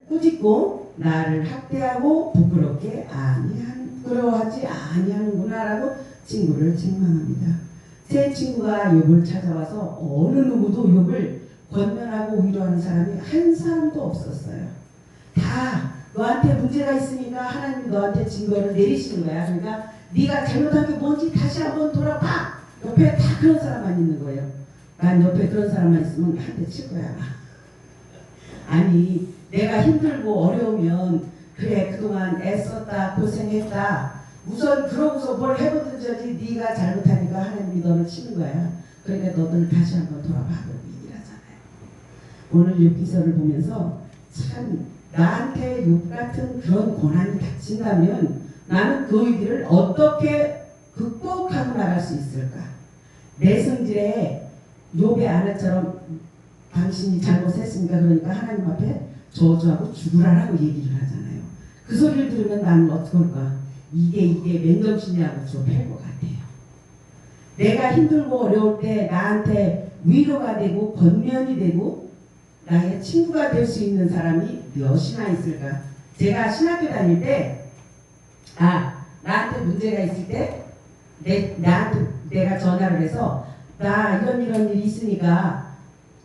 꾸짖고 나를 학대하고 부끄러워하지 아니하는구나라고 친구를 책망합니다. 새 친구가 욥을 찾아와서 어느 누구도 욥을 권면하고 위로하는 사람이 한 사람도 없었어요. 다 너한테 문제가 있으니까 하나님이 너한테 증거를 내리시는 거야. 그러니까 네가 잘못한 게 뭔지 다시 한번 돌아봐. 옆에 다 그런 사람만 있는 거예요. 난 옆에 그런 사람만 있으면 한 대 칠 거야. 아니 내가 힘들고 어려우면 그래 그동안 애썼다 고생했다 우선 그러고서 뭘 해보든지 하지 네가 잘못하니까 하나님이 너를 치는 거야. 그러니까 너들 다시 한번 돌아봐 그러고 얘기를 하잖아요. 오늘 욥기서를 보면서 참 나한테 욥 같은 그런 고난이 닥친다면 나는 그 위기를 어떻게 극복하고 나갈 수 있을까? 내 성질에 욥의 아내처럼 당신이 잘못했으니까 그러니까 하나님 앞에 저주하고 죽으라라고 얘기를 하잖아요. 그 소리를 들으면 나는 어떻게 할까? 이게 맨정신이라고 좀 할 것 같아요. 내가 힘들고 어려울 때 나한테 위로가 되고 권면이 되고 나의 친구가 될 수 있는 사람이 몇이나 있을까? 제가 신학교 다닐 때 나한테 문제가 있을 때 내가 전화를 해서 나 이런 일이 있으니까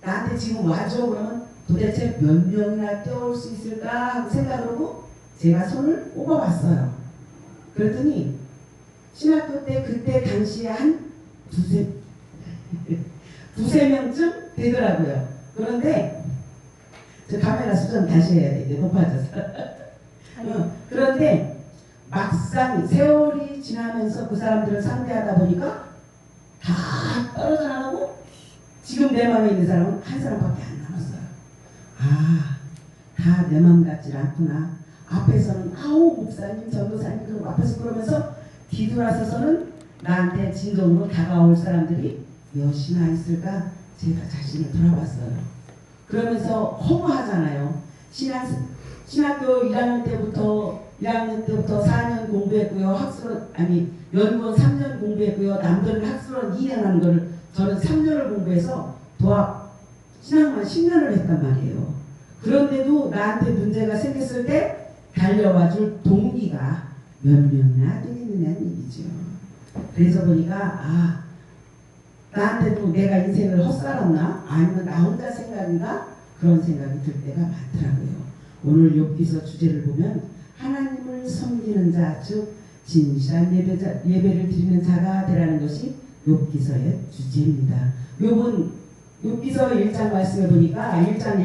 나한테 지금 와줘 그러면 도대체 몇 명이나 떼올 수 있을까 하고 생각을 하고 제가 손을 꼽아봤어요. 그랬더니 신학교 때 그때 당시에 한 두세 명쯤 되더라고요. 그런데 저 카메라 수정 다시 해야 돼. 이제 높아져서. 그런데 막상 세월이 지나면서 그 사람들을 상대하다 보니까 다 떨어져 나가고 지금 내 마음에 있는 사람은 한 사람밖에 안 남았어요. 다 내 마음 같질 않구나. 앞에서는 아우 목사님 전도사님 그러고 앞에서 그러면서 뒤돌아서서는 나한테 진정으로 다가올 사람들이 몇이나 있을까 제가 자신을 돌아봤어요. 그러면서 허무하잖아요. 신학교 1학년 때부터 4년 공부했고요. 연구원 3년 공부했고요. 남들은 학술원 2년 하는 거를 저는 3년을 공부해서 도합 신학만 10년을 했단 말이에요. 그런데도 나한테 문제가 생겼을 때 달려와줄 동기가 몇 명이나 되겠느냐는 얘기죠. 그래서 보니까 나한테도 내가 인생을 헛살았나? 아니면 나 혼자 생각인가? 그런 생각이 들 때가 많더라고요. 오늘 욥기서 주제를 보면 하나님을 섬기는 자, 즉 진실한 예배를 드리는 자가 되라는 것이 욥기서의 주제입니다. 욥은 욥기서 1장 말씀에 보니까 1장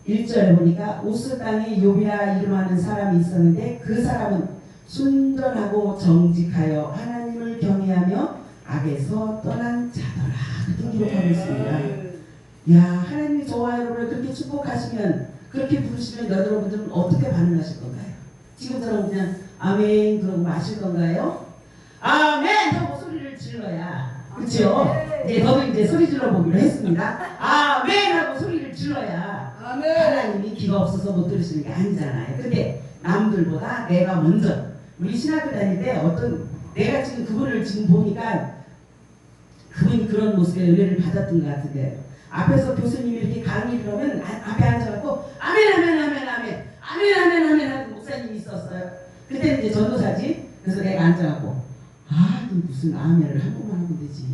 1절에 보니까 우스 땅에 욥이라 이름하는 사람이 있었는데 그 사람은 순전하고 정직하여 하나님을 경외하며 악에서 떠난 자더라. 그렇게 기록하고 있습니다. 야, 하나님이 저와 여러분을 그렇게 축복하시면 그렇게 부르시면 여러분들은 어떻게 반응하실 건가요? 지금처럼 그냥 아멘 그러고 마실 건가요? 아멘 하고 소리를 질러야 그렇죠? 네, 저도 이제 소리 질러 보기로 했습니다. 아멘 하고 소리를 질러야 하나님이 귀가 없어서 못 들으시는 게 아니잖아요. 근데 남들보다 내가 먼저 우리 신학교 다닐 때 내가 지금 그분을 지금 보니까 그분이 그런 모습의 은혜를 받았던 것 같은데 앞에서 교수님이 이렇게 강의를 하면 앞에 앉아갖고 아멘 아멘 아멘 아멘 아멘 아멘 아멘 하는 목사님이 있었어요. 그때는 이제 전도사지. 그래서 내가 앉아갖고 무슨 아멘을 한 번만 하면 되지.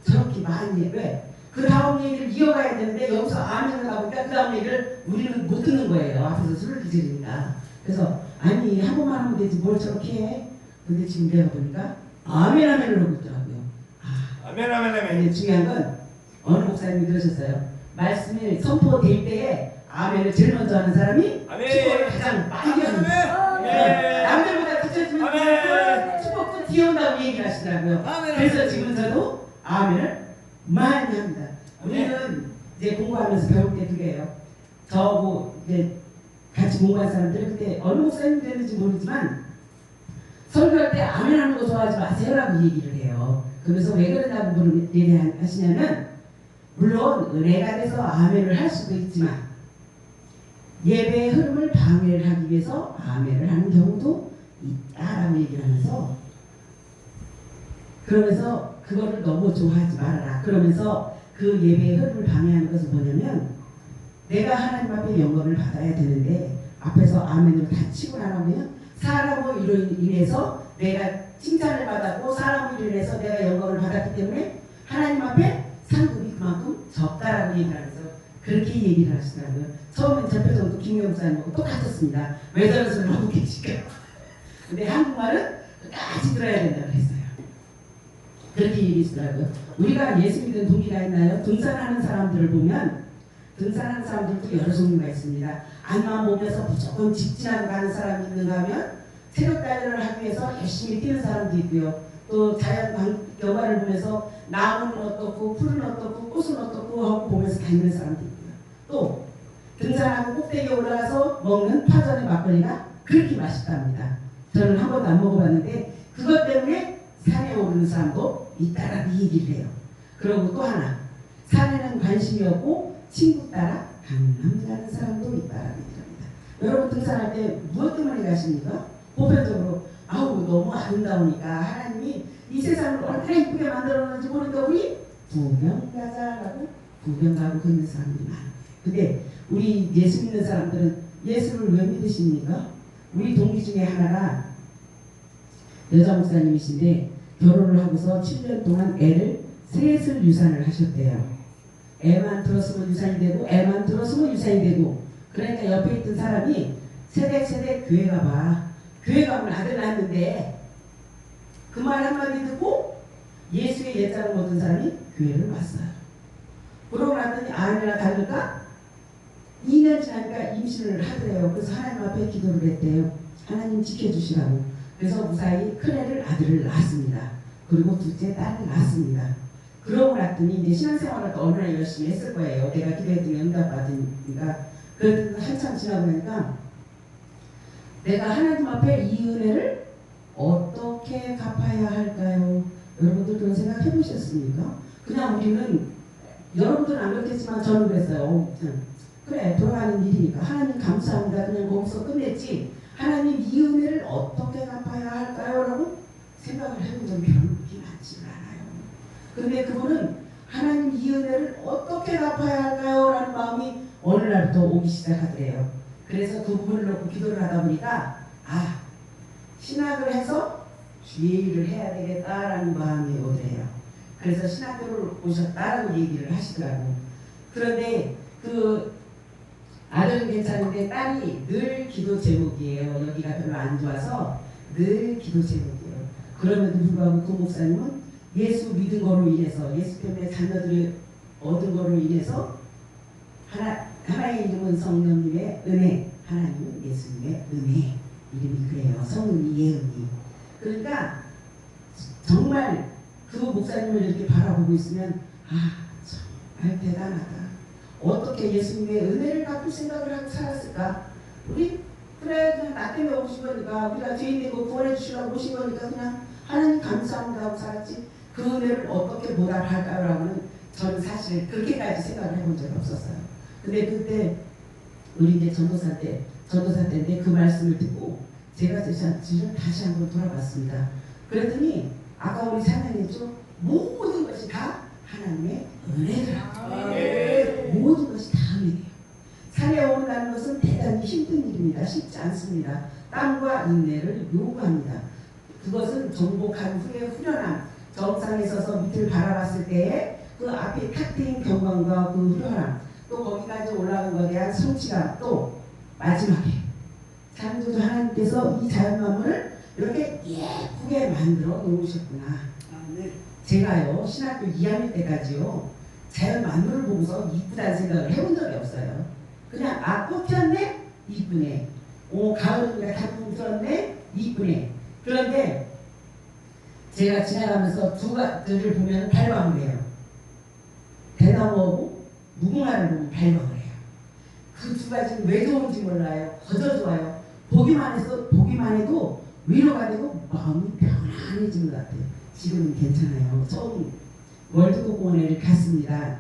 저렇게 많이 해. 왜? 그 다음 얘기를 이어가야 되는데 여기서 아멘을 하니까 그 다음 얘기를 우리는 못 듣는 거예요. 앞에서 술을 기절이니까. 그래서 아니 한 번만 하면 되지 뭘 저렇게 해. 근데 지금 내가 보니까 아멘 아멘을 하고 있더라고요. 아멘 아멘 아멘. 근데 중요한 건 어느 목사님이 그러셨어요. 말씀이 선포될 때에 아멘을 제일 먼저 하는 사람이 축복을 가장 많이 하는 거예요. 남들보다 뒤쳐지면 축복도 뒤온다고 얘기를 하시더라고요. 그래서 지금 저도 아멘을 많이 합니다. 우리는 이제 공부하면서 배울 때 그래요. 저하고 이제 같이 공부한 사람들은 그때 어느 목사님 되는지 모르지만 설교할 때 아멘 하는 거 좋아하지 마세요라고 얘기를 해요. 그래서 왜 그러냐고 하시냐면 물론 은혜가 돼서 아멘을 할 수도 있지만 예배의 흐름을 방해를 하기 위해서 아멘을 하는 경우도 있다라고 얘기를 하면서 그러면서 그거를 너무 좋아하지 말아라. 그러면서 그 예배의 흐름을 방해하는 것은 뭐냐면 내가 하나님 앞에 영광을 받아야 되는데 앞에서 아멘으로 다 치고 나가면 사람으로 인해서 내가 칭찬을 받았고 사람으로 인해서 내가 영광을 받았기 때문에 하나님 앞에 상급이 그만큼 적다라고 얘기를 하면서 그렇게 얘기를 하시더라고요. 처음엔 저 표정도 김영 목사님하고 똑같았습니다. 왜 저런 소리를 하고 계실까요? 근데 한국말은 끝까지 들어야 된다고 했어요. 그렇게 얘기하시더라고요. 우리가 예수 믿는 동기가 있나요? 등산하는 사람들을 보면 등산하는 사람들도 여러 종류가 있습니다. 안만 보면서 무조건 직진하고 가는 사람이 있는가 하면 체력 단련을 하기 위해서 열심히 뛰는 사람도 있고요. 또 자연 경관을 보면서 나무는 어떻고 풀은 어떻고 꽃은 어떻고 하고 보면서 다니는 사람도 있고요. 또 등산하고 꼭대기에 올라가서 먹는 파전의 막걸리가 그렇게 맛있답니다. 저는 한 번도 안 먹어봤는데 그것 때문에 산에 오르는 사람도 있다라고 얘기를 해요. 그리고 또 하나 산에는 관심이 없고 친구 따라 강남 가는 사람도 있다라고 얘기합니다. 여러분 등산할 때 무엇 때문에 가십니까? 보편적으로 아우 너무 아름다우니까 하나님이 이 세상을 얼마나 이쁘게 만들었는지 모르니까 우리 구경 가자라고 구경 가고 그런 사람들이 많아요. 근데 우리 예수 믿는 사람들은 예수를 왜 믿으십니까? 우리 동기 중에 하나가 여자 목사님이신데 결혼을 하고서 7년 동안 애를 셋을 유산을 하셨대요. 애만 들었으면 유산이 되고 애만 들었으면 유산이 되고 그러니까 옆에 있던 사람이 세대 교회 가봐. 교회 가면 아들 낳았는데 그 말 한마디 듣고 예수의 예자를 모든 사람이 교회를 왔어요. 그러고 나더니 아내나 다를까 2년 지나니까 임신을 하더래요. 그래서 하나님 앞에 기도를 했대요. 하나님 지켜주시라고. 그래서 무사히 큰애를 아들을 낳았습니다. 그리고 둘째 딸을 낳았습니다. 그러고 났더니 이제 신앙생활을 또 얼마나 열심히 했을 거예요. 내가 기도했더니 응답받으니까. 그랬더니 한참 지나고 나니까 내가 하나님 앞에 이 은혜를 어떻게 갚아야 할까요? 여러분들 그런 생각 해보셨습니까? 그냥 우리는 여러분들은 안 그렇겠지만 저는 그랬어요. 그래 돌아가는 일이니까 하나님 감사합니다. 그냥 거기서 끝냈지. 하나님 이 은혜를 어떻게 갚아야 할까요? 라고 생각을 해본 적이 별로 많지는 않아요. 그런데 그분은 하나님 이 은혜를 어떻게 갚아야 할까요? 라는 마음이 어느 날부터 오기 시작하더래요. 그래서 그 부분을 놓고 기도를 하다 보니까 신학을 해서 주의 일을 해야 되겠다라는 마음이 오더래요. 그래서 신학교를 오셨다라고 얘기를 하시더라고요. 그런데 그 아들은 괜찮은데 딸이 늘 기도 제목이에요. 여기가 별로 안 좋아서 늘 기도 제목이에요. 그럼에도 불구하고 그 목사님은 예수 믿은 거로 인해서 예수 때문에 자녀들이 얻은 거로 인해서 하나의 이름은 성령님의 은혜, 하나님은 예수님의 은혜. 이름이 그래요. 성은이 예은이. 그러니까 정말 그 목사님을 이렇게 바라보고 있으면 정말 대단하다. 어떻게 예수님의 은혜를 갚을 생각을 하고 살았을까? 우리 그래 그냥 나 때문에 오신 거니까 우리가 죄인 되고 구원해 주시라고 오신 거니까 그냥 하나님 감사합니다 하고 살았지 그 은혜를 어떻게 보답할까요? 라고는 저는 사실 그렇게까지 생각을 해본 적이 없었어요. 근데 그때 우리 이제 전도사 때인데 그 말씀을 듣고 제가 다시 한번 돌아봤습니다. 그랬더니 아까 우리 찬양했죠. 모든 것이 다 하나님의 은혜더라. 모든 것이 다 은혜예요. 산에 오른다는 것은 대단히 힘든 일입니다. 쉽지 않습니다. 땀과 인내를 요구합니다. 그것은 정복한 후에 후련함, 정상에 서서 밑을 바라봤을 때에 그 앞에 탁 트인 경건과 그 후련함, 또 거기까지 올라간 것에 대한 성취감, 또 마지막에 창조주 하나님께서 이 자연만물을 이렇게 예쁘게 만들어 놓으셨구나. 제가요 신학교 2학년 때까지요 자연만물을 보고서 이쁘다는 생각을 해본 적이 없어요. 그냥 꽃 피었네? 이쁘네. 가을이니까 단풍 들었네? 이쁘네. 그런데 제가 지나가면서 두 가지를 보면 발광을 해요. 대나무하고 무궁화를 보면 발광을 해요. 그 두 가지는 왜 좋은지 몰라요. 거저 좋아요. 보기만 해도 위로가 되고 마음이 편안해지는 것 같아요. 지금은 괜찮아요. 처음 월드컵 공원에 갔습니다.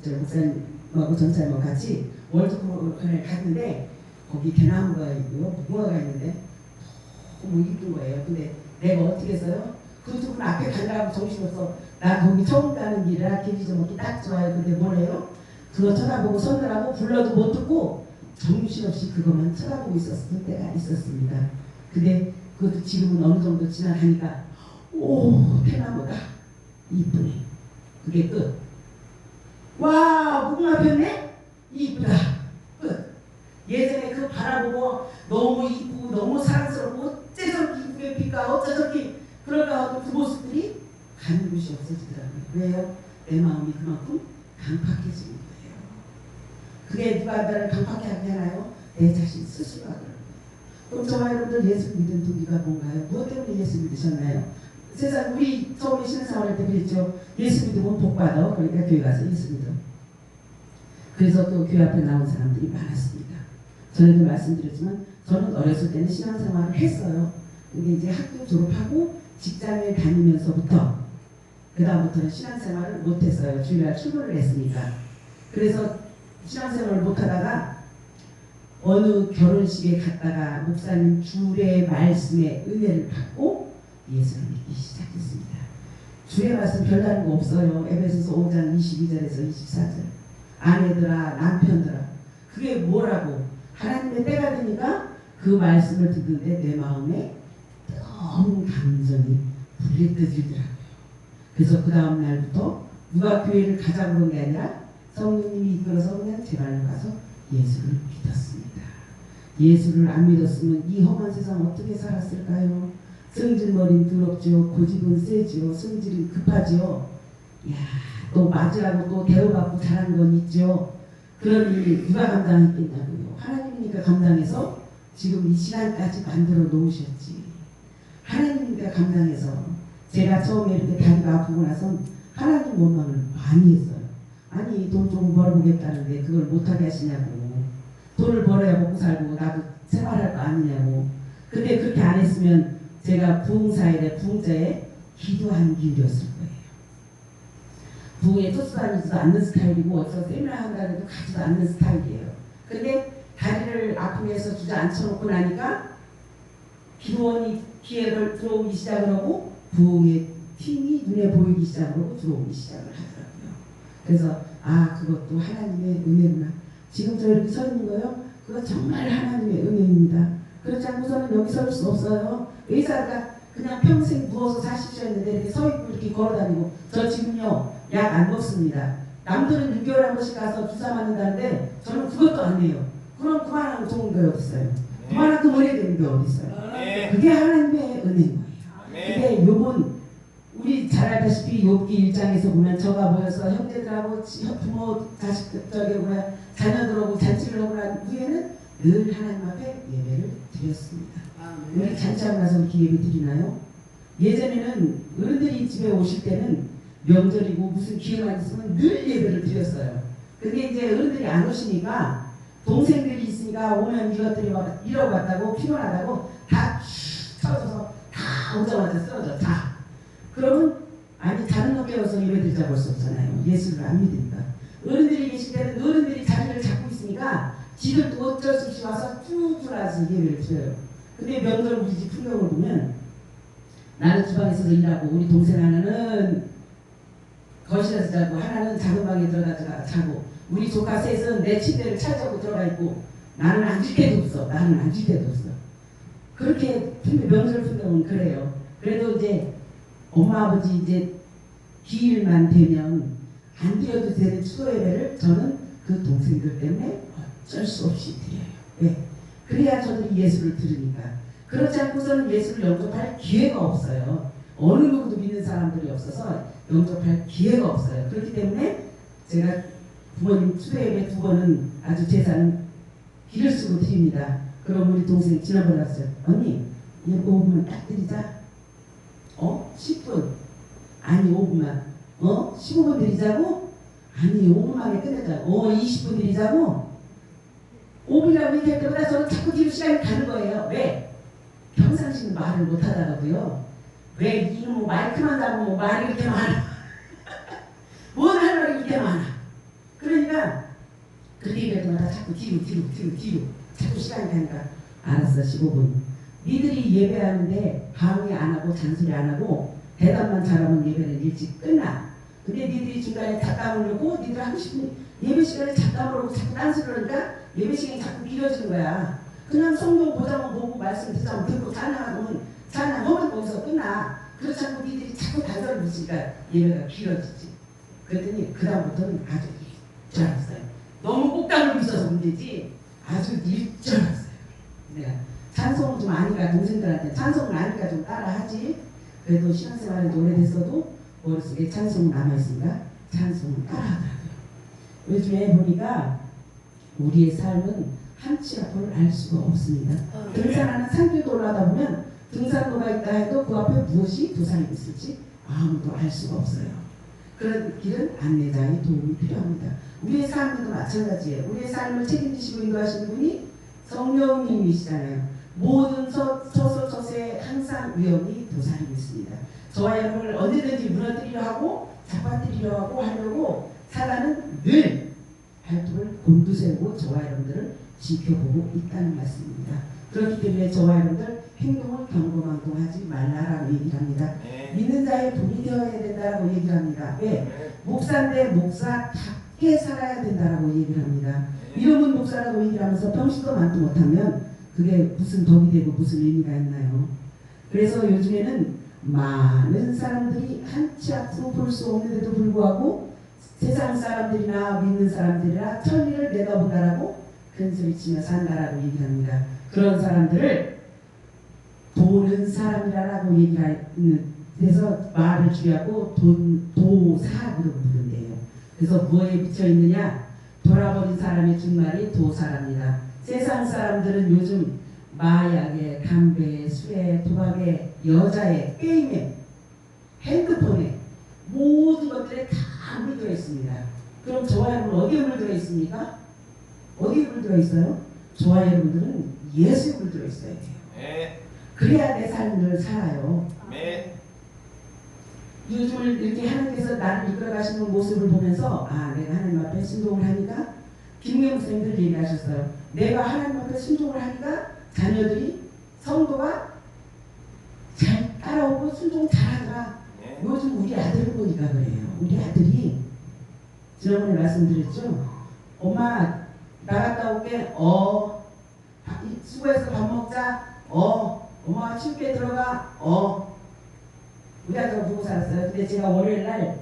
저 목사님하고 전사님하고 같이 월드컵 공원에 갔는데 거기 대나무가 있고요. 무궁화가 있는데 너무 이쁜 거예요. 근데 내가 어떻게 했어요? 그 두 분 앞에 가려고 정신없어. 나 거기 처음 가는 길이라 길이 좀 먹기 딱 좋아요. 근데 뭐래요? 그거 쳐다보고 서느라고 불러도 못 듣고 정신없이 그것만 쳐다보고 있었을 때가 있었습니다. 근데 그것도 지금은 어느 정도 지나가니까 오 대나무가 이쁘네. 그게 끝. 와 무궁화 폈네? 이쁘다. 끝. 예전에 그 바라보고 너무 이쁘고 너무 사랑스럽고 어째 저렇게 이쁘게 필까 어째 저렇게 그럴까 하던 그 모습들이 가는 곳이 없어지더라고요. 왜요? 내 마음이 그만큼 강팍해지는 거예요. 그게 누가 나를 강팍하게 하나요? 내 자신 스스로가 그런 거예요. 그럼 저와 여러분들 예수 믿은 동기가 뭔가요? 무엇 때문에 예수 믿으셨나요? 세상 우리 처음에 신앙생활할 때 그랬죠. 예수 믿으면 복 받아. 그러니까 교회 가서 예수 믿어. 그래서 또 교회 앞에 나온 사람들이 많았습니다. 전에도 말씀드렸지만 저는 어렸을 때는 신앙생활을 했어요. 근데 이제 학교 졸업하고 직장을 다니면서부터 그 다음부터는 신앙생활을 못했어요. 주일날 출근을 했으니까. 그래서 신앙생활을 못하다가 어느 결혼식에 갔다가 목사님 주의 말씀에 은혜를 받고 예수를 믿기 시작했습니다. 주의 말씀 별다른 거 없어요. 에베소서 5장 22절에서 24절. 아내들아 남편들아 그게 뭐라고 하나님의 때가 되니까 그 말씀을 듣는데 내 마음에 뜨거운 감정이 불이 떠지더라고요. 그래서 그 다음 날부터 누가 교회를 가자고 그런 게 아니라 성령님이 이끌어서 그냥 제 발로 가서 예수를 믿었습니다. 예수를 안 믿었으면 이 험한 세상 어떻게 살았을까요? 성질머리는 더럽죠. 고집은 세죠. 성질은 급하죠. 이야, 또 맞으라고 또 대우받고 잘한 건 있죠. 그러니 누가 감당했겠냐고요. 하나님이니까 감당해서 지금 이 시간까지 만들어 놓으셨지. 하나님이니까 감당해서 제가 처음에 이렇게 다리가 아프고 나서 하나님 원망을 많이 했어요. 아니 돈 좀 벌어보겠다는데 그걸 못하게 하시냐고. 돈을 벌어야 먹고 살고 나도 생활할 거 아니냐고. 근데 그렇게 안 했으면 제가 부흥사일에 부흥자에 기도 안 기울였을 거예요. 부흥에 쫓아다니지도 않는 스타일이고 어디서 세미나 한다 해도 가지도 않는 스타일이에요. 근데 다리를 아프게 해서 주저앉혀놓고 나니까 기도원이 기획을 들어오기 시작을 하고 부흥의 팀이 눈에 보이기 시작하고 들어오기 시작을 하더라고요. 그래서 아 그것도 하나님의 은혜구나. 지금 저 이렇게 서 있는 거요. 그거 정말 하나님의 은혜입니다. 그렇지 않고서는 여기 설 수 없어요. 의사가 그냥 평생 누워서 사십시오 했는데 이렇게 서 있고 이렇게 걸어다니고 저 지금요 약 안 먹습니다. 남들은 6개월에 한 번씩 가서 주사 맞는다는데 저는 그것도 안 해요. 그럼 그만하면 좋은 게 어딨어요. 그만하면 은혜 되는 게 어딨어요. 그게 하나님의 은혜인 거예요. 근데 요번 우리 잘 알다시피 욥기 1장에서 보면 저가 모여서 형제들하고 부모 자식 저기 뭐야 자녀들하고 잔치를 하고 난 후에는 늘 하나님 앞에 예배를 드렸습니다. 우리 잔치하고 나서 이렇게 예배 드리나요? 예전에는 어른들이 집에 오실 때는 명절이고 무슨 기회가 있으면 늘 예배를 드렸어요. 근데 이제 어른들이 안 오시니까 동생들이 있으니까 오면 이것들이 막 이러고 왔다고 피곤하다고 다 쳐져서 다 오자마자 쓰러져 다. 그러면 아니 다른 놈 깨워서 예배 드리자고 할 수 없잖아요. 예수를 안 믿으니까. 어른들이 계실 때는 어른들이 자리를 잡고 있으니까 지들도 어쩔 수 없이 와서 쭉 들어와서 예배를 드려요. 근데 명절 우리 집 풍경을 보면 나는 주방에서 일하고 우리 동생 하나는 거실에서 자고 하나는 작은 방에 들어가 자고 우리 조카 셋은 내 침대를 차지하고 들어가 있고 나는 앉을 데도 없어. 나는 앉을 데도 없어. 그렇게 명절 풍경은 그래요. 그래도 이제 엄마 아버지 이제 기일만 되면 안 드려도 되는 추도 예배를 저는 그 동생들 때문에 어쩔 수 없이 드려요. 왜? 그래야 저들이 예수를 들으니까. 그렇지 않고서는 예수를 영접할 기회가 없어요. 어느 누구도 믿는 사람들이 없어서 영접할 기회가 없어요. 그렇기 때문에 제가 부모님 추도 예배 2번은 아주 제사는 길을 쓰고 드립니다. 그럼 우리 동생 지난번에 왔어요. 언니, 얘 5분만 딱 드리자. 10분? 아니 5분만. 15분 드리자고? 아니 5분 만에 끝내자고. 20분 드리자고? 5분이라고 얘기할 때마다 저는 자꾸 뒤로 시간이 가는 거예요. 왜? 평상시는 말을 못하다가고요. 왜 이놈 뭐 마이크만 잡으면 말이 이렇게 많아. 뭔 할 말이 이렇게 많아. 그러니까 그렇게 얘기할 때마다 자꾸 뒤로 자꾸 시간이 가니까 알았어 15분. 니들이 예배하는데 방해 안 하고 잔소리 안 하고 대답만 잘하면 예배는 일찍 끝나. 근데 니들이 중간에 닭담을 넣고 니들 하고 싶은 예배 시간에 잠깐 모르고 자꾸 딴소리를 하니까 예배 시간이 자꾸 길어지는 거야. 그냥 성경 보자면 보고 말씀 듣자면 듣고 찬양하면 찬양하면 거기서 끝나. 그렇지 않고 니들이 자꾸 단서를 붙이니까 예배가 길어지지. 그랬더니 그 다음부터는 아주 일절했어요. 너무 꼭담을 붙여서 문제지 아주 일절했어요. 내가 찬송은 좀 아니까 동생들한테 찬송은 아니까 좀 따라하지. 그래도 신앙생활이 오래됐어도 머릿속에 찬송은 남아있으니까 찬송은 따라하더라고요. 요즘에 보니까 우리의 삶은 한치 앞을 알 수가 없습니다. 등산하는 산길도 올라가다 보면 등산로가 있다 해도 그 앞에 무엇이 도사리고 있을지 아무도 알 수가 없어요. 그런 길은 안내자의 도움이 필요합니다. 우리의 삶도 마찬가지예요. 우리의 삶을 책임지시고 인도하시는 분이 성령님이시잖아요. 모든 처소처소에 항상 위험이 도사리고 있습니다. 저와 여러분을 언제든지 무너뜨리려 하고 잡아뜨리려 하고 하려고 사단은 늘 발톱을 곤두세우고 저와 여러분들을 지켜보고 있다는 말씀입니다. 그렇기 때문에 저와 여러분들 행동을 경고망동하지 말라라고 얘기를 합니다. 믿는 자의 돈이 되어야 된다라고 얘기를 합니다. 왜? 목사인데 목사답게 살아야 된다라고 얘기를 합니다. 이름은 목사라고 얘기를 하면서 평신도 만도 못하면 그게 무슨 덕이 되고 무슨 의미가 있나요? 그래서 요즘에는 많은 사람들이 한치 앞으로 볼 수 없는데도 불구하고 세상 사람들이나 믿는 사람들이나 천리를 내다본다라고 큰소리치며 산다라고 얘기합니다. 그런 사람들을 도는 사람이라고 얘기하는 그래서 말을 주의하고 도사라고 부른대요. 그래서 뭐에 붙여 있느냐? 돌아버린 사람의 준말이 도사랍니다. 세상 사람들은 요즘 마약에, 담배에, 술에, 도박에, 여자에, 게임에, 핸드폰에 모든 것들에 다 물들어 있습니다. 그럼 저와 여러분 어디에 물들어 있습니까? 어디에 물들어 있어요? 저와 여러분들은 예수에 물들어 있어야 돼요. 네. 그래야 내 삶을 살아요. 네. 요즘을 이렇게 하나님께서 나를 이끌어가시는 모습을 보면서 아 내가 하나님 앞에 순종을 하니까 김경우 선생님들 얘기하셨어요. 내가 하나님 앞에 순종을 하니까 자녀들이 성도가 잘 따라오고 순종 잘하더라. 네. 요즘 우리 아들 보니까 그래요. 우리 아들이 지난번에 말씀드렸죠. 엄마 나갔다 올게. 수고해서 밥 먹자. 엄마 춥게 들어가. 우리 아들을 보고 살았어요. 근데 제가 월요일날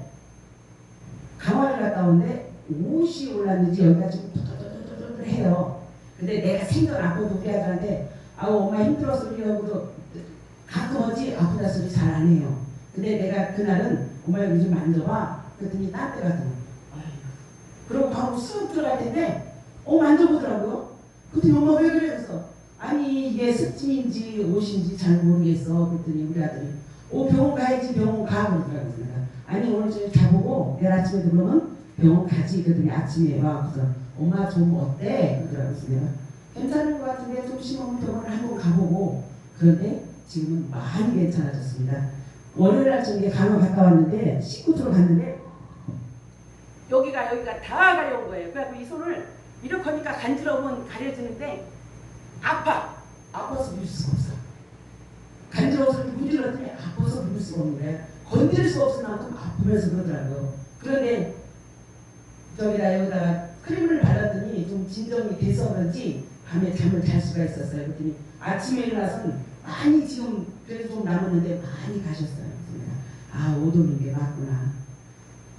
강화를 갔다 오는데 옷이 올랐는지 여기가 지금 뚜뚜뚜뚜뚜 해요. 근데 내가 생전 아파도 우리 아들한테 아우 엄마 힘들어서 그러고도 가끔 어지 아프다 소리 잘 안 해요. 근데 내가 그날은 엄마 여기 좀 만져봐. 그랬더니 딴데 가더라고. 그러고 바로 쑥 들어갈 텐데 만져보더라고요. 그랬더니 엄마 왜 그래? 그래서 아니 이게 습진인지 옷인지 잘 모르겠어. 그랬더니 우리 아들이 병원 가야지. 병원 가. 그러더라고요. 아니 오늘 저녁 자보고 내일 아침에 들어오면 병원 가지. 그랬더니 아침에 와. 그래서 엄마 좀 어때? 그러더라고요. 내가 괜찮은 것 같은데 좀 심하면 병원을 한번 가보고. 그런데 지금은 많이 괜찮아졌습니다. 월요일날 저녁에 강화 갔다 왔는데 씻고 들어갔는데 여기가 다 가려운 거예요. 그래서 이 손을 이렇게 하니까 간지러우면 가려지는데 아파서 밀 수가 없어. 간지러워서 문질렀더니 아파서 밀 수가 없는 거예요. 건드릴 수가 없을 만큼 아프면서 그러더라고요. 그런데 여기다가 크림을 발랐더니 좀 진정이 돼서 그런지 밤에 잠을 잘 수가 있었어요. 그랬더니 아침에 일어나서는 많이 지금 그래도 좀 남았는데 많이 가셨어요. 옷 오는 게 맞구나.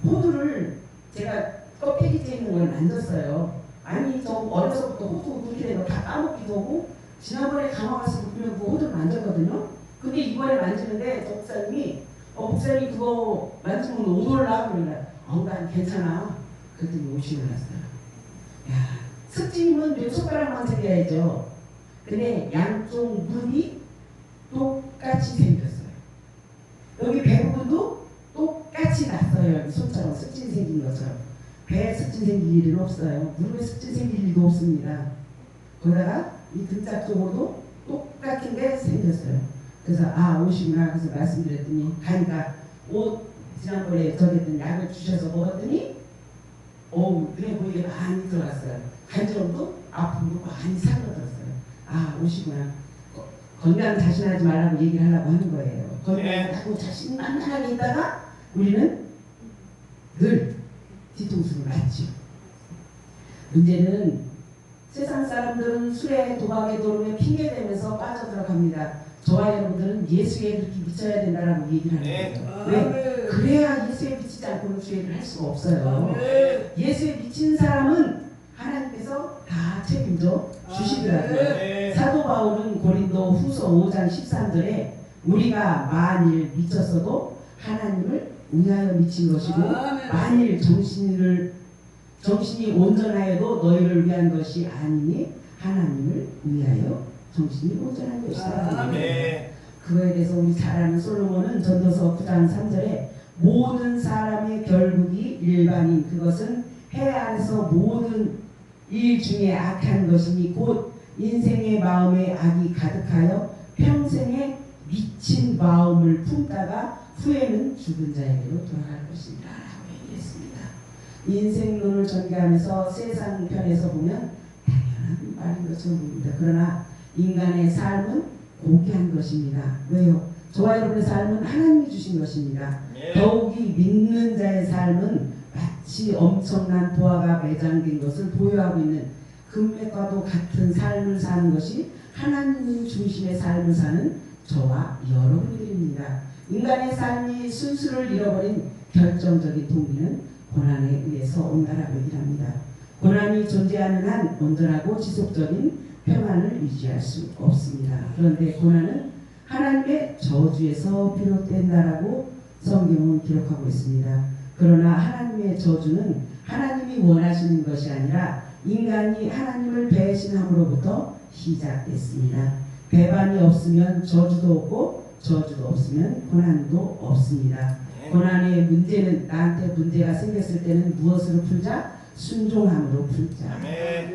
호두를 제가 껍데기째 있는 걸 만졌어요. 아니 저 어려서부터 호두 그렇게 다 까먹기도 하고 지난번에 강화 가서 보면 그 호두를 만졌거든요. 근데 이번에 만지는데 저 목사님이 목사님 그거 만지면 옷 올라? 그러니까 난 괜찮아. 그랬더니 옷이 올랐어요. 야, 습진이면 손가락만 새겨야죠. 근데 양쪽 무릎이 똑같이 생겼어요. 여기 배 부분도 똑같이 났어요. 여기 손처럼 습진 생긴 것처럼. 배에 습진 생길 일은 없어요. 무릎에 습진 생길 일도 없습니다. 거기다가 이 등짝 쪽으로도 똑같은 게 생겼어요. 그래서 옷이구나. 그래서 말씀드렸더니 가니까 옷 지난번에 저기 했던 약을 주셔서 먹었더니 눈에 보이게 많이 들어갔어요. 간지럼도 아픔도 많이 사그러들었어요. 옷이구나. 건강 자신하지 말라고 얘기를 하려고 하는 거예요. 건강하고 자신만만하게 있다가 우리는 늘 뒤통수를 맞죠. 문제는 세상 사람들은 술에 도박에 도름에 핑계대면서 빠져들어갑니다. 저와 여러분들은 예수에 그렇게 미쳐야 된다라고 얘기를 합니다. 왜? 그래야 예수에 미치지 않고는 수혜를 할 수가 없어요. 예수에 미친 사람은 하나님께서 다 책임져 주시더라고요. 사도 바울은 고린도 후서 5장 13절에 우리가 만일 미쳤어도 하나님을 위하여 미친 것이고 만일 정신이 온전하여도 너희를 위한 것이 아니니 하나님을 위하여 정신이 온전한 것이다. 그거에 대해서 우리 잘 아는 솔로몬은 전도서 9장 3절에 모든 사람의 결국이 일반인 그것은 해 안에서 모든 일 중에 악한 것이니 곧 인생의 마음에 악이 가득하여 평생에 미친 마음을 품다가 후에는 죽은 자에게로 돌아갈 것이다 라고 얘기했습니다. 인생론을 전개하면서 세상 편에서 보면 당연한 말인 것처럼 보입니다. 그러나 인간의 삶은 고귀한 것입니다. 왜요? 저와 여러분의 삶은 하나님이 주신 것입니다. 더욱이 믿는 자의 삶은 마치 엄청난 보화가 매장된 것을 보유하고 있는 금맥과도 같은 삶을 사는 것이 하나님 중심의 삶을 사는 저와 여러분들입니다. 인간의 삶이 순수를 잃어버린 결정적인 동기는 고난에 의해서 온다라고 얘기를 합니다. 고난이 존재하는 한 온전하고 지속적인 평안을 유지할 수 없습니다. 그런데 고난은 하나님의 저주에서 비롯된다라고 성경은 기록하고 있습니다. 그러나 하나님의 저주는 하나님이 원하시는 것이 아니라 인간이 하나님을 배신함으로부터 시작됐습니다. 배반이 없으면 저주도 없고 저주도 없으면 고난도 없습니다. 고난의 문제는 나한테 문제가 생겼을 때는 무엇으로 풀자? 순종함으로 풀자.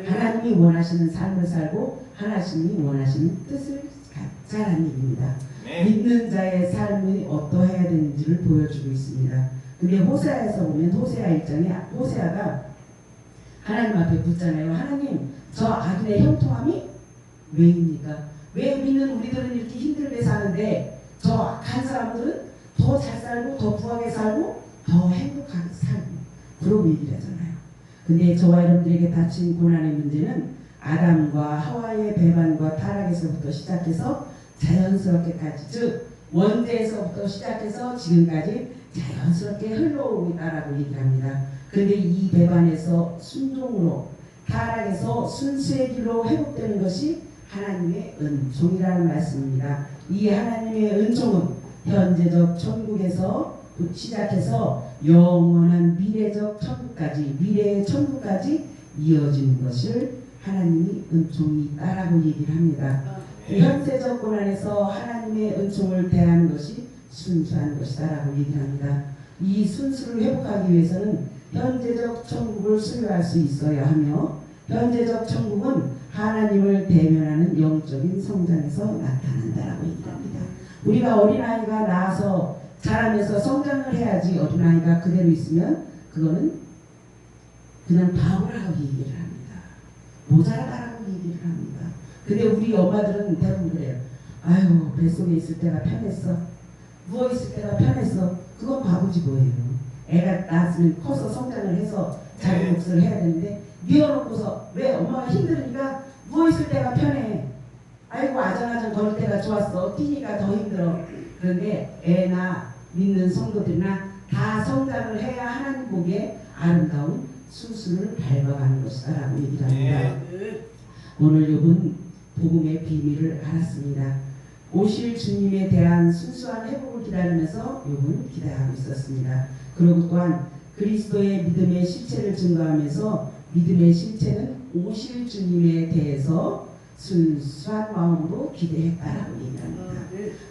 하나님이 원하시는 삶을 살고 하나님이 원하시는 뜻을 갖자라는 얘기입니다. 믿는 자의 삶이 어떠해야 되는지를 보여주고 있습니다. 근데 호세아에서 보면 호세아 1장에 호세아가 하나님 앞에 묻잖아요. 하나님, 저 악인의 형통함이 왜입니까? 왜 믿는 우리들은 이렇게 힘들게 사는데 저 악한 사람들은 더 잘 살고 더 부하게 살고 더 행복하게 살고 그러고 얘기를 하잖아요. 근데 저와 여러분들에게 닥친 고난의 문제는 아담과 하와의 배반과 타락에서부터 시작해서 자연스럽게까지 즉 원죄에서부터 시작해서 지금까지 자연스럽게 흘러오고 있다라고 얘기를 합니다. 그런데 이 배반에서 순종으로 타락에서 순수의 길로 회복되는 것이 하나님의 은총이라는 말씀입니다. 이 하나님의 은총은 현재적 천국에서 시작해서 영원한 미래적 천국까지 미래의 천국까지 이어지는 것을 하나님이 은총이 있다라고 얘기를 합니다. 현세적 고난에서 하나님의 은총을 대하는 것이 순수한 것이다라고 얘기를 합니다. 이 순수를 회복하기 위해서는 현재적 천국을 소유할 수 있어야 하며 현재적 천국은 하나님을 대면하는 영적인 성장에서 나타난다라고 얘기합니다. 우리가 어린아이가 나와서 자라면서 성장을 해야지 어린아이가 그대로 있으면 그거는 그냥 바보라고 얘기를 합니다. 모자라다라고 얘기를 합니다. 근데 우리 엄마들은 대부분 그래요. 아유 뱃속에 있을 때가 편했어. 누워있을 때가 편했어. 그건 바보지 뭐예요. 애가 낳았으면 커서 성장을 해서 자기 몫을 해야 되는데 뉘어놓고서 왜 엄마가 힘드니까 누워있을 때가 편해. 아이고 아장아장 걸을 때가 좋았어. 뛰니까 더 힘들어. 그런데 애나 믿는 성도들이나 다 성장을 해야 하나님 보기에 아름다운 순수를 밟아가는 것이다 라고 얘기를 합니다. 오늘 욥은 복음의 비밀을 알았습니다. 오실 주님에 대한 순수한 회복을 기다리면서 욥은 기대하고 있었습니다. 그리고 또한 그리스도의 믿음의 실체를 증거하면서 믿음의 실체는 오실 주님에 대해서 순수한 마음으로 기대했다라고 얘기합니다.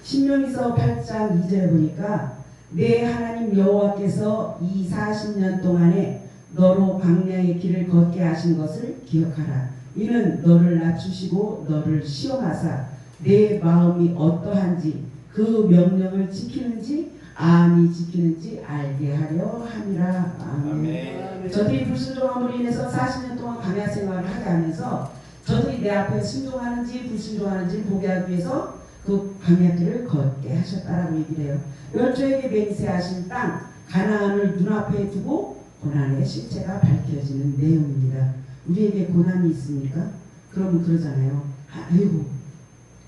신명기서 8장 2절에 보니까 내 하나님 여호와께서 이 40년 동안에 너로 광야의 길을 걷게 하신 것을 기억하라. 이는 너를 낮추시고 너를 시험하사 내 마음이 어떠한지 그 명령을 지키는지 암이 지키는지 알게 하려 함이라. 아멘. 저들이 불순종함으로 인해서 40년 동안 광야 생활을 하게 하면서 저들이 내 앞에 순종하는지 불순종하는지 보게 하기 위해서 그 광야길을 걷게 하셨다라고 얘기를 해요. 열조에게 맹세하신 땅 가나안을 눈앞에 두고 고난의 실체가 밝혀지는 내용입니다. 우리에게 고난이 있습니까? 그러면 그러잖아요. 아이고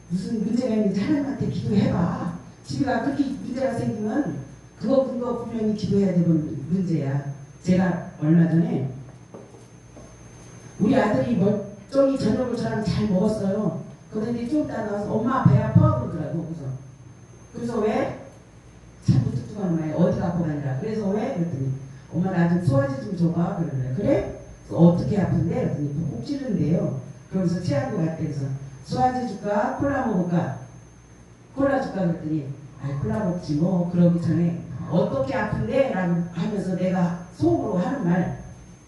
무슨 문제가 있는지 하나님한테 기도해봐. 집에가 그렇게 문제가 생기면 그거 분명히 기도해야 되는 문제야. 제가 얼마 전에 우리 아들이 멀쩡히 저녁을 저랑 잘 먹었어요. 그런데 좀 이따 나와서 엄마 배 아파 그러더라고. 그래서 왜? 참 무뚝뚝한 말이야. 어디가 아프다니라. 그래서 왜? 그랬더니 엄마 나 좀 소화제 좀 줘봐. 그러더래. 그래? 어떻게 아픈데? 그랬더니 꼭 찌른대요. 그러면서 체한도 갔대. 그래서 소화제 줄까? 콜라 먹을까? 콜라 줄까? 그랬더니 콜라 먹지 뭐. 그러기 전에 어떻게 아픈데? 라고 하면서 내가 속으로 하는 말,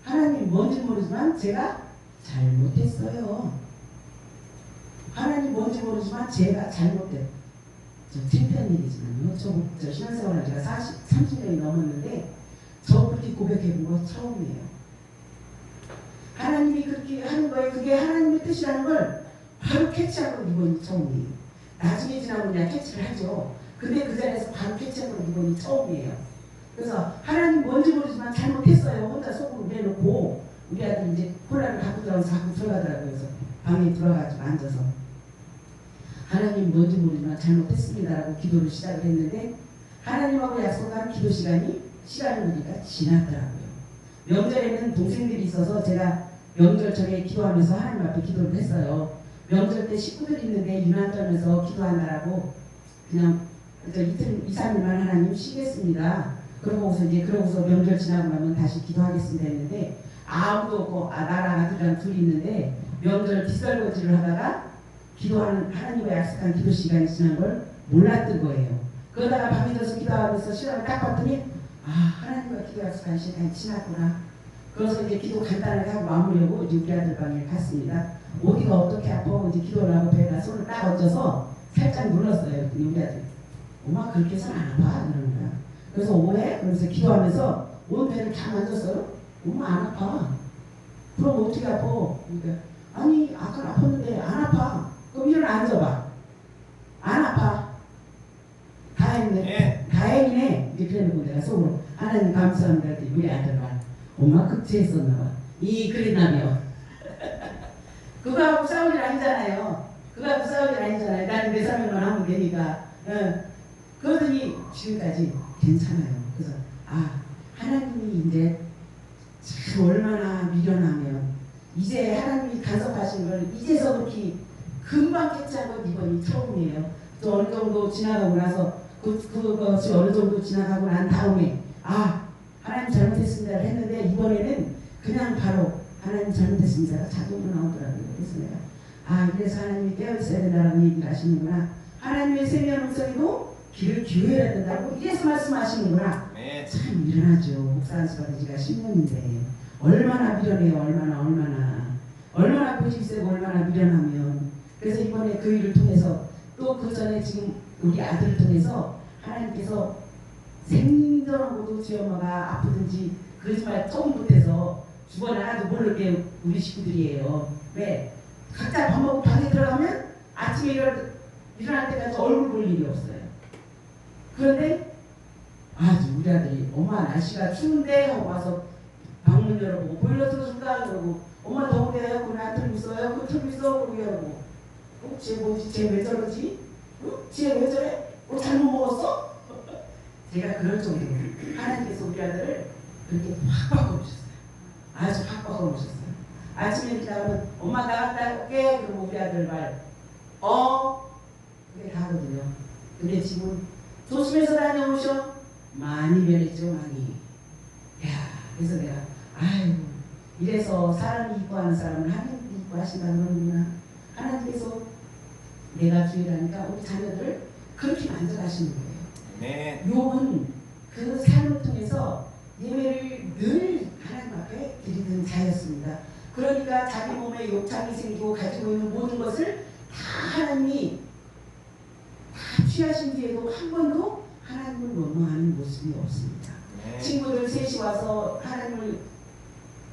하나님 뭔지 모르지만 제가 잘못했어요. 하나님 뭔지 모르지만 제가 잘못했어요. 저 창피한 일이지만요. 저 신앙생활을 제가 30년이 넘었는데 저 그렇게 고백해본 거 처음이에요. 하나님이 그렇게 하는 거에 그게 하나님의 뜻이라는 걸 바로 캐치하고 이번이 처음이에요. 나중에 지나면 그냥 캐치를 하죠. 근데 그 자리에서 바로 캐치하고 이번이 처음이에요. 그래서 하나님 뭔지 모르지만 잘못했어요. 혼자 속으로 내놓고 우리 아들 이제 콜라를 갖고 들어가서 자꾸 들어가더라고요. 그래서 방에 들어가지고 앉아서 하나님 뭔지 모르지만 잘못했습니다라고 기도를 시작을 했는데 하나님하고 약속한 기도 시간이 보니까 지났더라고요. 명절에는 동생들이 있어서 제가 명절 전에 기도하면서 하나님 앞에 기도를 했어요. 명절 때 식구들 있는데 유난 떨면서 기도한다라고 그냥 이틀, 2, 3일만 하나님 쉬겠습니다. 그러고서 명절 지나고 나면 다시 기도하겠습니다 했는데 아무도 없고 나랑 아들이랑 둘이 있는데 명절 뒷설거지를 하다가 기도하는 하나님과 약속한 기도 시간이 지난 걸 몰랐던 거예요. 그러다가 밤이 들어서 기도하면서 시간을 딱 봤더니 하나님과 기도 약속한 시간이 지났구나. 그래서 이제 기도 간단하게 하고 마무리하고 이제 우리 아들 방에 갔습니다. 어디가 어떻게 아파? 이제 기도를 하고 배에다 손을 딱 얹어서 살짝 눌렀어요. 우리 아들 엄마 그렇게 해서는 안 아파? 그러는 거야. 그래서 왜? 그러면서 기도하면서 온 배를 다 만졌어요. 엄마 안 아파. 그럼 어떻게 아파? 그러니까 아니 아까 아팠는데 안 아파. 그럼 일어나 앉아봐. 안 아파. 다행이네. 다행이네. 이제 그래놓고 내가 속으로 하나님 감사합니다. 우리 아들 말 엄마 극체했었나봐. 이 그린다며. 그거하고 싸울 일 아니잖아요. 그거하고 싸울 일 아니잖아요. 나는 내 사명만 하면 되니까. 그러더니 지금까지 괜찮아요. 그래서 하나님이 이제 참 얼마나 미련하면 이제 하나님이 간섭하신 걸 이제서 그렇게 금방 캐치한 건 이번이 처음이에요. 또 어느 정도 지나가고 나서 그것이 어느 정도 지나가고 난 다음에 하나님 잘못했습니다를 했는데 이번에는 그냥 바로 하나님 잘못했습니다가 자동으로 나오더라고요. 그래서 내가 그래서 하나님이 깨어있어야 된다는 얘기를 하시는구나. 하나님의 세미한 목소리도 귀를 기울여야 된다고 이래서 말씀하시는구나. 참 미련하죠. 목사 안수 받은 지가 10년인데 얼마나 미련해요. 얼마나 고집세고 얼마나 미련하면. 그래서 이번에 그 일을 통해서 또 그 전에 지금 우리 아들을 통해서 하나님께서 생전하고도 저희 엄마가 아프든지 그러지 말 조금 못해서 죽어나가도 모르게 우리 식구들이에요. 왜? 각자 밥 먹고 방에 들어가면 아침에 일어날 때까지 얼굴 볼 일이 없어요. 그런데 우리 아들이 엄마 날씨가 추운데 하고 와서 방문 열어보고 보일러 틀어준다 그러고 엄마 더운데 에어컨 안 틀고 있어요? 그 틀고 있어? 그러고 열어보고 쟤 뭐지? 쟤 왜 저러지? 쟤 왜 저래? 잘못 먹었어? 제가 그럴 정도로 하나님께서 우리 아들을 그렇게 확 바꿔주셨어요. 아주 확 바꿔주셨어요. 아침에 이렇게 나가면 엄마 나갔다 올게 그러고 우리 아들 말 그게 다 하거든요. 근데 지금 조심해서 다녀오셔. 많이 변했죠. 많이. 그래서 내가 이래서 사람이 이뻐하는 사람을 하나님이 이뻐하신다는 거구나. 하나님께서 내가 주의라니까 우리 자녀들을 그렇게 만들어가시는 거예요. 욥은 그 삶을 통해서 예배를 늘 하나님 앞에 드리는 자였습니다. 그러니까 자기 몸에 욕창이 생기고 가지고 있는 모든 것을 다 하나님이 다 취하신 뒤에도 한 번도 하나님을 원망하는 모습이 없습니다. 친구들 셋이 와서 하나님을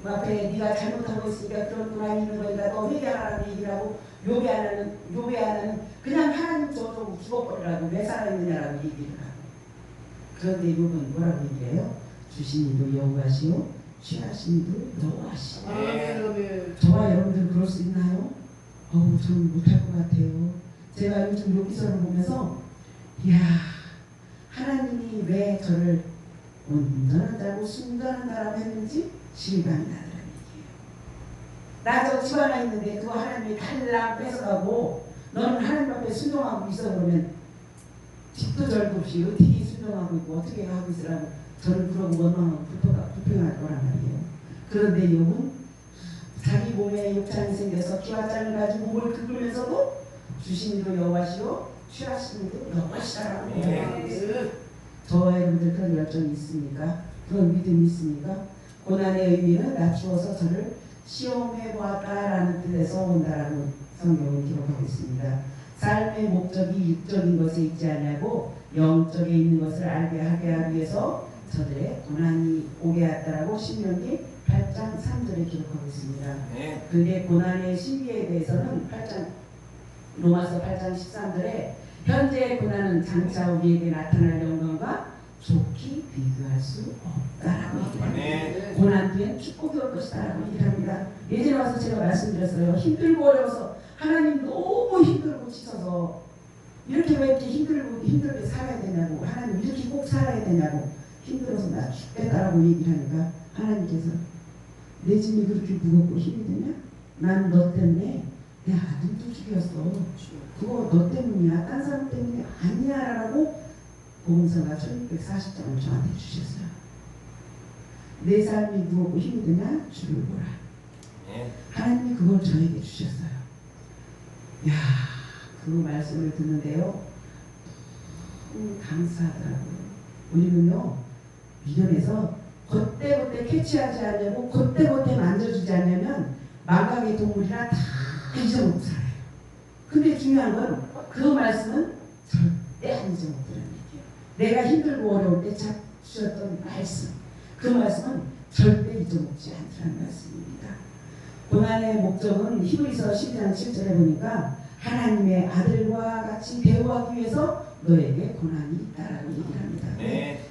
앞에 네가 잘못하고 있으니까 그런 고난이 있는 거니까 너 회개하라는 얘기를 하고 욥이 하나는 그냥 하나님 저도 죽어버리라고 왜 살아있느냐라고 얘기를 하고. 그런데 욥은 뭐라고 얘기해요? 주신 이도 여호와시오 취하신 그 여호와시. 아멘. 저와 여러분들 그럴 수 있나요? 저는 못할 것 같아요. 제가 요즘 여기서를 보면서 이야, 하나님이 왜 저를 온전한 자고 순전한 자라고 했는지 실감이 나더라는 얘기예요. 나 저 집 하나 있는데 그거 하나님이 달랑 뺏어가고 너는 하나님 앞에 순종하고 있어 그러면 집도 절도 없이 어떻게 순종하고 있고 어떻게 하고 있으라고 저를 그러고 원망하고 불평할 거란 말이에요. 그런데 욥은 자기 몸에 욕창이 생겨서 기와장을 가지고 몸을 긁으면서도 주신 이도 여호와시요 취하신 이도 여호와시라고 해요. 저와 여러분들 그런 열정이 있습니까? 그런 믿음이 있습니까? 고난의 의미는 낮추어서 저를 시험해 보았다라는 뜻에서 온다라고 성경은 기록하고 있습니다. 삶의 목적이 육적인 것에 있지 않냐고 영적에 있는 것을 알게 하게 하기 위해서 저들의 고난이 오게 했다라고 신명기 8장 3절에 기록하고 있습니다. 그런데 고난의 시기에 대해서는 로마서 8장 13절에 현재의 고난은 장차 우리에게 나타날 영광과 좋게 비교할 수 없다라고 얘기합니다. 고난 뒤엔 축복이 올 것이다라고 얘기합니다. 예전에 와서 제가 말씀드렸어요. 힘들고 어려워서 하나님 너무 힘들고 지쳐서 이렇게 왜 이렇게 힘들게 살아야 되냐고, 하나님 이렇게 꼭 살아야 되냐고, 힘들어서 나 죽겠다라고 얘기를 하니까 하나님께서 내 짐이 그렇게 무겁고 힘이 드냐? 난 너 때문에 내 아들도 죽였어. 그거 너 때문이야. 딴 사람 때문이 아니야 라고 복음서가 1640장을 저한테 주셨어요. 내 삶이 무겁고 힘이 드냐? 주를 보라. 하나님이 그걸 저에게 주셨어요. 야, 그 말씀을 듣는데요, 감사하더라고요. 우리는요, 믿음에서 그때그때 캐치하지 않냐고, 그때그때 만져주지 않냐면 망각의 동물이라 다 잊어먹고 살아요. 근데 중요한 건 그 말씀은 절대 안 잊어먹더라는 얘기예요. 내가 힘들고 어려울 때 주셨던 말씀, 그 말씀은 절대 잊어먹지 않더라는 말씀입니다. 고난의 목적은 히브리서 12장 7절에 보니까 하나님의 아들과 같이 대우하기 위해서 너에게 고난이 있다라고 얘기를 합니다.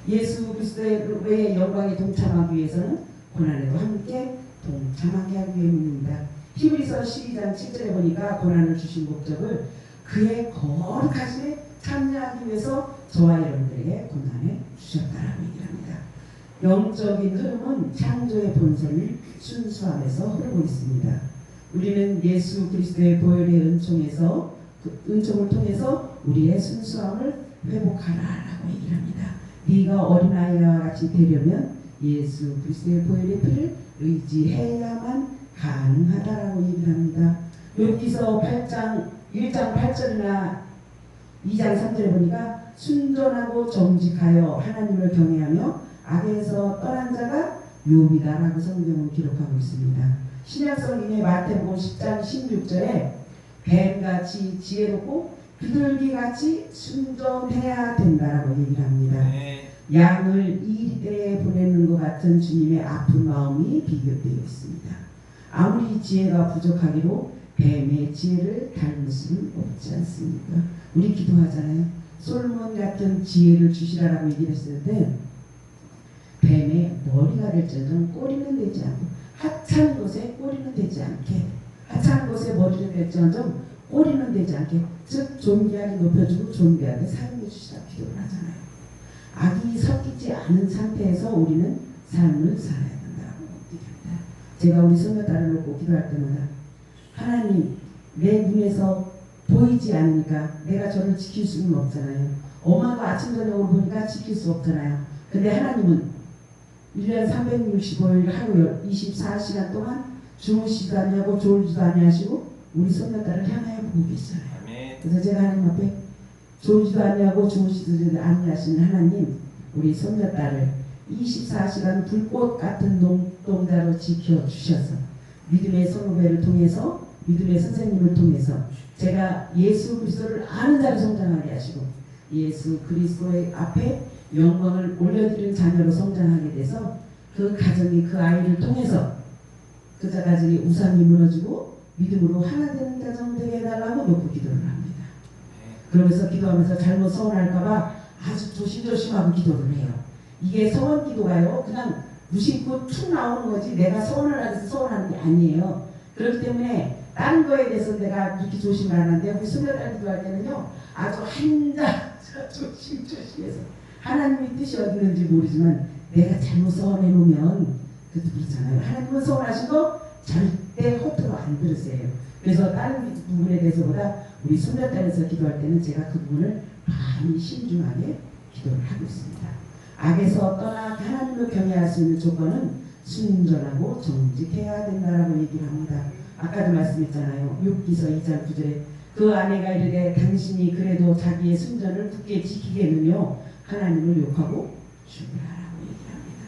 예수 그리스도의 영광에 동참하기 위해서는 고난에도 함께 동참하게 하기 위함입니다. 히브리서 12장 7절에 보니까 고난을 주신 목적을 그의 거룩하심에 참여하기 위해서 저와 여러분들에게 고난을 주셨다라고 얘기합니다. 영적인 흐름은 창조의 본성을 순수함에서 흐르고 있습니다. 우리는 예수 그리스도의 보혈의 은총에서 그 은총을 통해서 우리의 순수함을 회복하라라고 얘기를 합니다. 네가 어린아이와 같이 되려면 예수 그리스도의 보혈의 피를 의지해야만 가능하다라고 얘기를 합니다. 욥기서 1장 8절이나 2장 3절에 보니까 순전하고 정직하여 하나님을 경외하며 악에서 떠난 자가 욥이다라고 성경은 기록하고 있습니다. 신약 성경의 마태복음 10장 16절에 뱀같이 지혜롭고 비둘기같이 순전해야 된다라고 얘기를 합니다. 양을 이리대에 보내는 것 같은 주님의 아픈 마음이 비교되어 있습니다. 아무리 지혜가 부족하기로 뱀의 지혜를 닮을 수는 없지 않습니까? 우리 기도하잖아요. 솔몬 같은 지혜를 주시라라고 얘기를 했을 때 뱀의 머리가 될지언정 꼬리는 되지 않고 하찮은 곳에 꼬리는 되지 않게, 하찮은 곳에 머리는 될지언정 꼬리는 되지 않게, 즉 존귀하게 높여주고 존귀하게 사용해 주시라 기도를 하잖아요. 악이 섞이지 않은 상태에서 우리는 삶을 살아야 된다고 얘기합니다. 제가 우리 손녀딸을 놓고 기도할 때마다 하나님, 내 눈에서 보이지 않으니까 내가 저를 지킬 수는 없잖아요. 엄마도 아침 저녁으로 보니까 지킬 수 없잖아요. 근데 하나님은 1년 365일 하루 24시간 동안 주무시지도 아니하고 졸지도 아니하시고 우리 손녀딸을 향하여 보고 계시잖아요. 그래서 제가 하나님 앞에 졸지도 아니하고 주무시지도 아니하시는 하나님, 우리 손녀딸을 24시간 불꽃 같은 눈동자로 지켜주셔서 믿음의 선후배를 통해서, 믿음의 선생님을 통해서 제가 예수 그리스도를 아는 자로 성장하게 하시고 예수 그리스도의 앞에 영광을 올려드리는 자녀로 성장하게 돼서 그 가정이, 그 아이를 통해서 그 가정이 우상이 무너지고 믿음으로 하나 되는 가정 되게 해달라고 놓고 기도를 합니다. 그러면서 기도하면서 잘못 서운할까봐 아주 조심조심하고 기도를 해요. 이게 서원 기도가요, 그냥 무심코 툭 나오는 거지 내가 서운을 해서 서운하는 게 아니에요. 그렇기 때문에 다른 거에 대해서 내가 이렇게 조심을 하는데 우리 수녀딸 기도할 때는요 아주 한자 조심해서 하나님의 뜻이 어디 있는지 모르지만 내가 잘못 서운해 놓으면 그것도 그렇잖아요. 하나님은 서운하신 거 절대 허투루 안 들으세요. 그래서 다른 부분에 대해서보다 우리 손녀딸에서 기도할 때는 제가 그 부분을 많이 신중하게 기도를 하고 있습니다. 악에서 떠나 하나님을 경외할 수 있는 조건은 순전하고 정직해야 된다라고 얘기를 합니다. 아까도 말씀했잖아요. 욥기서 2장 9절에 그 아내가 이르되 당신이 그래도 자기의 순전을 굳게 지키겠느냐 하나님을 욕하고 죽으라라고 얘기합니다.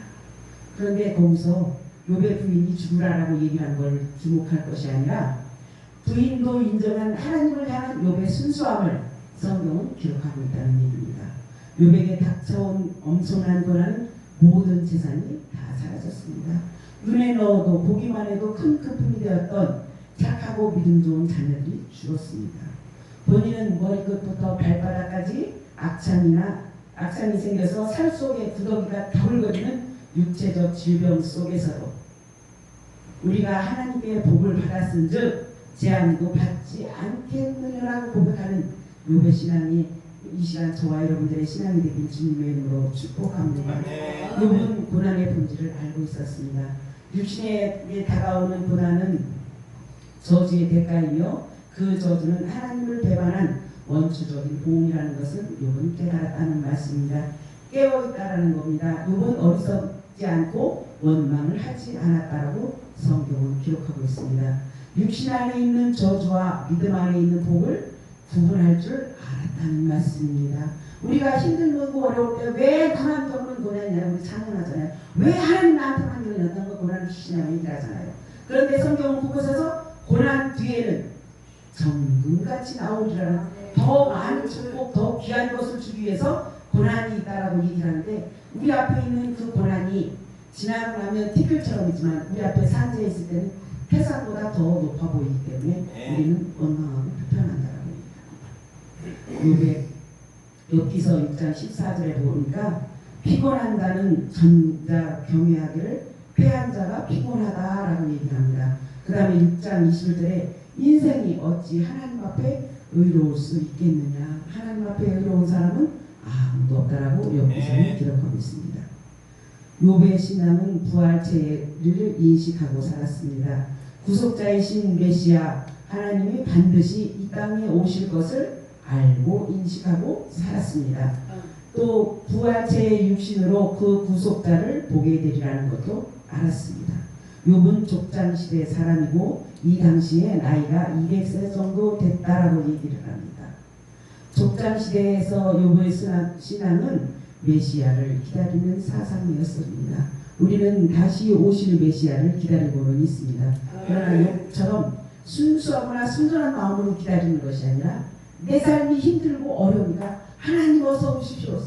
그런데 거기서 욥의 부인이 죽으라라고 얘기한 걸 주목할 것이 아니라 부인도 인정한 하나님을 향한 욥의 순수함을 성경은 기록하고 있다는 얘기입니다. 욥에게 닥쳐온 엄청난 고난은 모든 재산이 다 사라졌습니다. 눈에 넣어도 보기만 해도 큰 금품이 되었던 착하고 믿음 좋은 자녀들이 죽었습니다. 본인은 머리끝부터 발바닥까지 악창이 생겨서 살 속에 구더기가 더블거리는 육체적 질병 속에서도 우리가 하나님께 복을 받았은즉 재앙도 받지 않겠느냐라고 고백하는 욥의 신앙이 이 시간 저와 여러분들의 신앙이 되길 주님의 이름으로 축복합니다. 욥은 고난의 본질을 알고 있었습니다. 육신에 다가오는 고난은 저주의 대가이며 그 저주는 하나님을 배반한 원초적인 보응이라는 것을 욥은 깨달았다는 말씀입니다. 깨어있다라는 겁니다. 욥은 어리석지 않고 원망을 하지 않았다라고 성경은 기록하고 있습니다. 육신 안에 있는 저주와 믿음 안에 있는 복을 구분할 줄 알았다는 말씀입니다. 우리가 힘들고 어려울 때 왜 나한테 오는 고난이냐고 우리 찬양하잖아요. 왜 하나님 나한테만 이런 거 고난을 주시냐고 얘기하잖아요. 그런데 성경은 그곳에서 고난 뒤에는 정금같이 나오리라는 더 많은 축복, 더 귀한 것을 주기 위해서 고난이 있다라고 얘기를 하는데 우리 앞에 있는 그 고난이 지나고 나면 티끌처럼이지만 우리 앞에 산재에 있을 때는 태산보다 더 높아 보이기 때문에 우리는 원망하고 불편한다라고 얘기합니다. 욥기서 6장 14절에 보니까 피곤한다는 전자 경외하기를 패한 자가 피곤하다라고 얘기를 합니다. 그 다음에 6장 21절에 인생이 어찌 하나님 앞에 의로울 수 있겠느냐. 하나님 앞에 의로운 사람은 아무도 없다라고 욥기서는 기록하고 있습니다. 욥의 신앙은 부활체를 인식하고 살았습니다. 구속자이신 메시아 하나님이 반드시 이 땅에 오실 것을 알고 인식하고 살았습니다. 또 부활체의 육신으로 그 구속자를 보게 되리라는 것도 알았습니다. 욥은 족장시대 사람이고 이 당시에 나이가 200세 정도 됐다라고 얘기를 합니다. 족장시대에서 욥의 신앙은 메시아를 기다리는 사상이었습니다. 우리는 다시 오실 메시아를 기다리고는 있습니다. 그러나 욥처럼 순수하거나 순전한 마음으로 기다리는 것이 아니라 내 삶이 힘들고 어려우니까 하나님 어서 오십시오.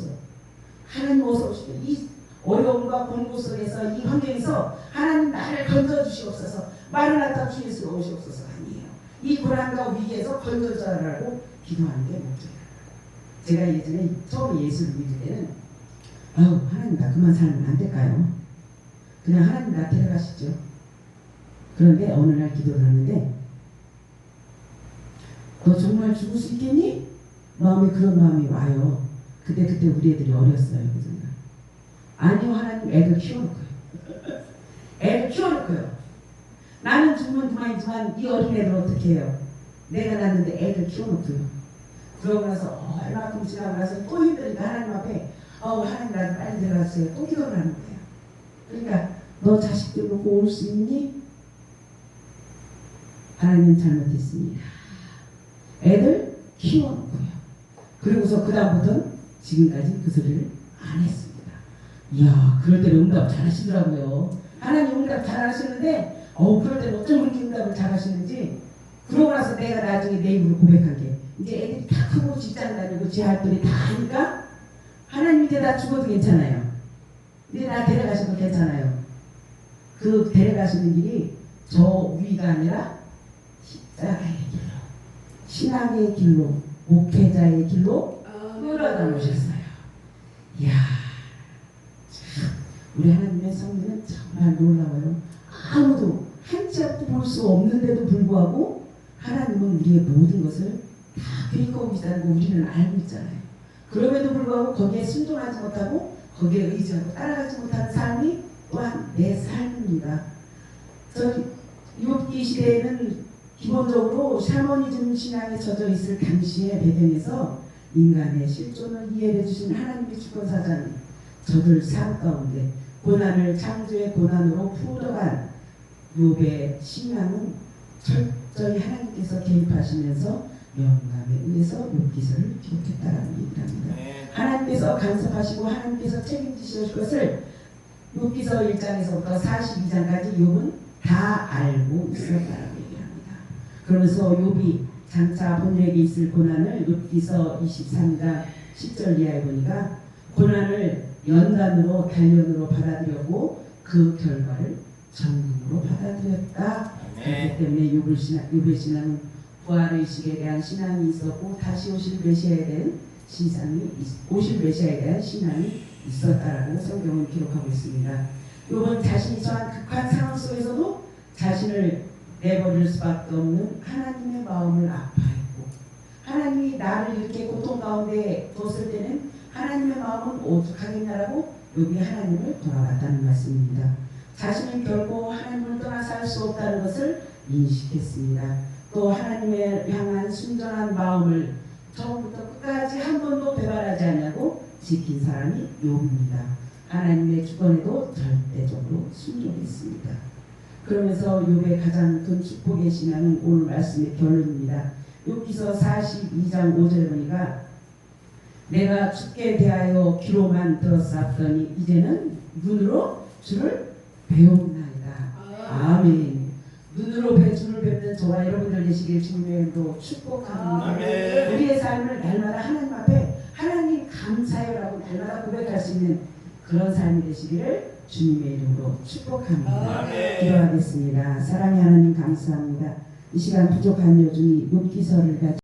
하나님 어서 오십시오. 이 어려움과 곤고 속에서 이 환경에서 하나님 나를 건져주시옵소서. 마르나타 주 예수로 오시옵소서 아니에요. 이 고난과 위기에서 건져줘라고 기도하는 게 목적이에요. 제가 예전에 처음에 예수를 믿을 때는 하나님 나 그만 살면 안 될까요? 그냥 하나님 나 데려가시죠. 그런데 어느 날 기도를 하는데 너 정말 죽을 수 있겠니? 마음에 그런 마음이 와요. 그때 우리 애들이 어렸어요. 그잖아. 아니요 하나님 애들 키워놓고요. 애들 키워놓고요. 나는 죽으면 그만이지만 이 어린애들 어떻게 해요? 내가 낳는데 애들 키워놓고요. 그러고 나서 얼마큼 지나고 나서 또 힘드니까 하나님 앞에 하나님 나를 빨리 데려가세요. 또 기도를 하는 거예요. 그러니까 너 자식들 놓고 올 수 있니? 하나님 잘못했습니다. 애들 키워놓고요. 그리고서 그 다음부터는 지금까지 그 소리를 안 했습니다. 이야 그럴 때는 응답 잘 하시더라고요. 하나님 응답 잘 하시는데 그럴 때는 어쩜 그렇게 응답을 잘 하시는지. 그러고 나서 내가 나중에 내 입으로 고백한 게 이제 애들이 다 크고 직장 다니고 제 할들이 다 하니까 하나님 이제 나 죽어도 괜찮아요. 이제 나 데려가셔도 괜찮아요. 그 데려가시는 길이 저 위가 아니라 십자가의 길로 신앙의 길로 목회자의 길로 끌어다 놓으셨어요. 이야 참 우리 하나님의 섭리는 정말 놀라워요. 아무도 한 치 앞도 볼 수 없는데도 불구하고 하나님은 우리의 모든 것을 다 꿰고 계시다는 거 우리는 알고 있잖아요. 그럼에도 불구하고 거기에 순종하지 못하고 거기에 의지하고 따라가지 못하는 삶이 또한 내 삶입니다. 저는 욥기 시대에는 기본적으로 샤머니즘 신앙에 젖어 있을 당시의 배경에서 인간의 실존을 이해해 주신 하나님의 주권사장이 저들 삶 가운데 고난을 창조의 고난으로 풀어간 욥의 신앙은 철저히 하나님께서 개입하시면서 영감에 의해서 욥기서를 기록했다라는 얘기를 합니다. 하나님께서 간섭하시고 하나님께서 책임지실 것을 욥기서 1장에서부터 42장까지 욥은 다 알고 있었다라고 얘기를 합니다. 그러면서 욥이 장차 본인에게 있을 고난을 욥기서 23장 10절 이하에 보니까 고난을 연단으로 단련으로 받아들였고 그 결과를 정금으로 받아들였다. 그렇기 때문에 욥의 신앙은 부활의식에 대한 신앙이 있었고 다시 오실 메시아에 대한 신앙이 있었다라고 성경은 기록하고 있습니다. 욥은 자신이 처한 극한 상황 속에서도 자신을 내버릴 수밖에 없는 하나님의 마음을 아파했고 하나님이 나를 이렇게 고통 가운데 뒀을 때는 하나님의 마음은 오죽하겠냐라고 욥이 하나님을 돌아봤다는 말씀입니다. 자신은 결코 하나님을 떠나서 할 수 없다는 것을 인식했습니다. 또 하나님을 향한 순전한 마음을 처음부터 끝까지 한 번도 배반하지 않냐고 지킨 사람이 욥입니다. 하나님의 주권에도 절대적으로 순종했습니다. 그러면서 욥의 가장 큰 축복의 신앙은 오늘 말씀의 결론입니다. 욥기서 42장 5절에 보니까 내가 주께 대하여 귀로만 들었사옵더니 이제는 눈으로 주를 배웠나이다. 아멘. 눈으로 주를 뵙는 저와 여러분들 되시길 주님의 이름으로 축복합니다. 아멘. 우리의 삶을 날마다 하나님 앞에 하나님 감사해라고 날마다 고백할 수 있는 그런 삶이 되시기를 주님의 이름으로 축복합니다. 아멘. 기도하겠습니다. 사랑의 하나님 감사합니다. 이 시간 부족한 여중이 욥기서를 가지고